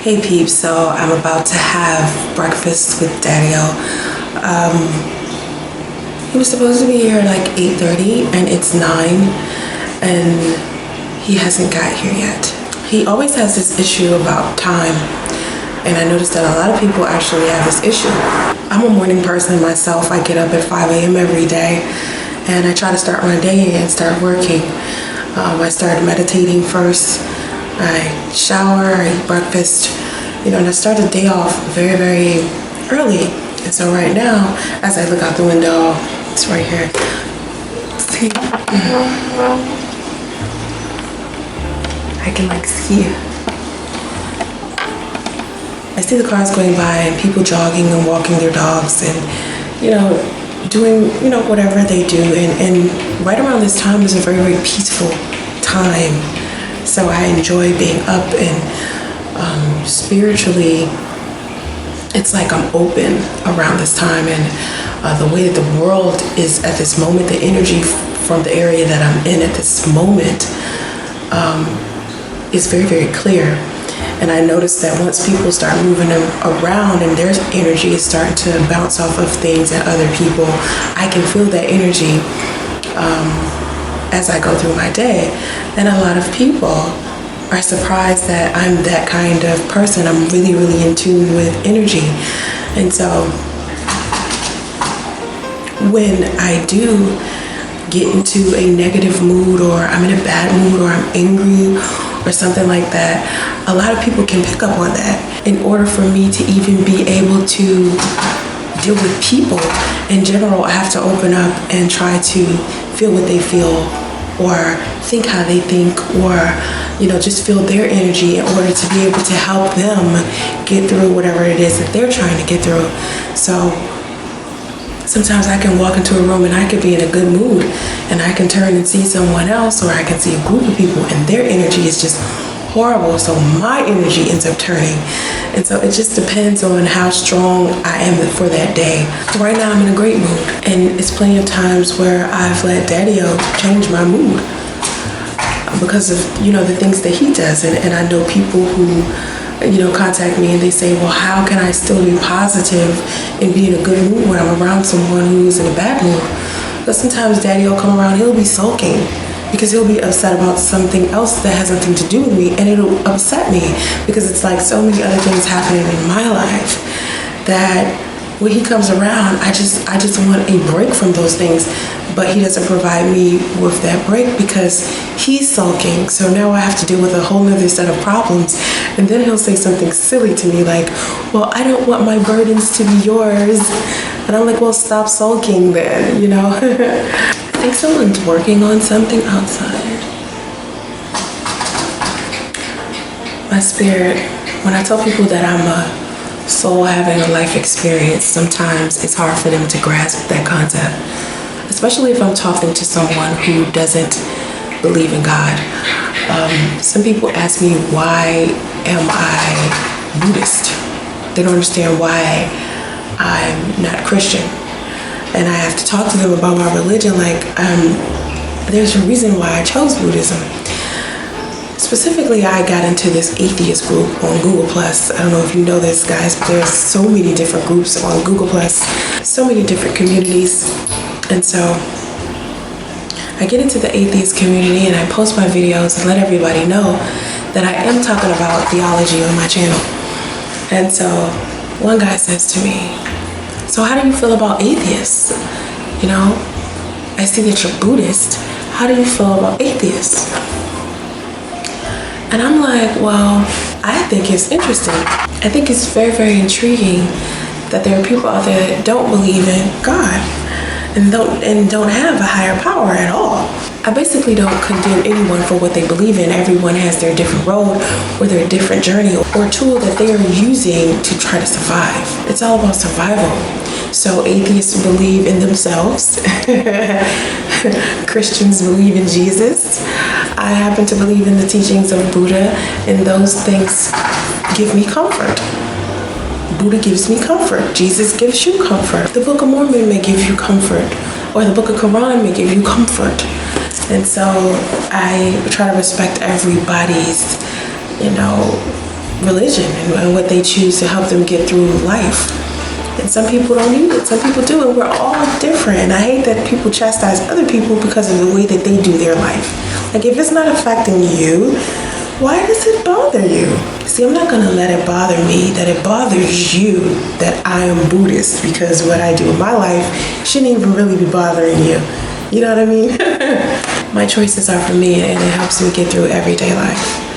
Hey peeps, so I'm about to have breakfast with Daddy-O. He was supposed to be here at like 8:30 and it's 9 and he hasn't got here yet. He always has this issue about time, and I noticed that a lot of people actually have this issue. I'm a morning person myself. I get up at 5 a.m. every day and I try to start my day and start working. I started meditating first. I shower, I eat breakfast, and I start the day off very, very early. And so right now, as I look out the window, it's right here. See? I can see it. I see the cars going by and people jogging and walking their dogs and, doing, whatever they do. And right around this time is a very, very peaceful time. So I enjoy being up and spiritually, it's like I'm open around this time. And the way that the world is at this moment, the energy from the area that I'm in at this moment is very, very clear. And I noticed that once people start moving around and their energy is starting to bounce off of things and other people, I can feel that energy as I go through my day. And a lot of people are surprised that I'm that kind of person. I'm really, really in tune with energy. And so when I do get into a negative mood, or I'm in a bad mood, or I'm angry or something like that, a lot of people can pick up on that. In order for me to even be able to deal with people in general, I have to open up and try to feel what they feel, or think how they think, or just feel their energy in order to be able to help them get through whatever it is that they're trying to get through. So sometimes I can walk into a room and I could be in a good mood, and I can turn and see someone else, or I can see a group of people and their energy is just horrible, so my energy ends up turning. And so it just depends on how strong I am for that day. Right now I'm in a great mood, and it's plenty of times where I've let Daddy-O change my mood because of the things that he does. And I know people who contact me and they say, well, how can I still be positive and be in a good mood when I'm around someone who's in a bad mood? But sometimes Daddy-O come around, he'll be sulking because he'll be upset about something else that has nothing to do with me, and it'll upset me because it's like so many other things happening in my life that when he comes around, I just want a break from those things. But he doesn't provide me with that break because he's sulking. So now I have to deal with a whole nother set of problems. And then he'll say something silly to me like, well, I don't want my burdens to be yours. And I'm like, well, stop sulking then, I think someone's working on something outside. My spirit, when I tell people that I'm a soul having a life experience, sometimes it's hard for them to grasp that concept, especially if I'm talking to someone who doesn't believe in God. Some people ask me, why am I Buddhist? They don't understand why I'm not Christian. And I have to talk to them about my religion, there's a reason why I chose Buddhism. Specifically, I got into this atheist group on Google+. I don't know if you know this, guys, but there's so many different groups on Google+, so many different communities. And so I get into the atheist community and I post my videos and let everybody know that I am talking about theology on my channel. And so one guy says to me, so how do you feel about atheists? I see that you're Buddhist. How do you feel about atheists? And I'm like, well, I think it's interesting. I think it's very, very intriguing that there are people out there that don't believe in God and don't have a higher power at all. I basically don't condemn anyone for what they believe in. Everyone has their different road or their different journey or tool that they are using to try to survive. It's all about survival. So atheists believe in themselves. Christians believe in Jesus. I happen to believe in the teachings of Buddha, and those things give me comfort. Buddha gives me comfort. Jesus gives you comfort. The Book of Mormon may give you comfort, or the Book of Quran may give you comfort. And so I try to respect everybody's, religion and what they choose to help them get through life. And some people don't need it, some people do, and we're all different. And I hate that people chastise other people because of the way that they do their life. Like, if it's not affecting you, why does it bother you? See, I'm not gonna let it bother me that it bothers you that I am Buddhist, because what I do in my life shouldn't even really be bothering you. You know what I mean? My choices are for me, and it helps me get through everyday life.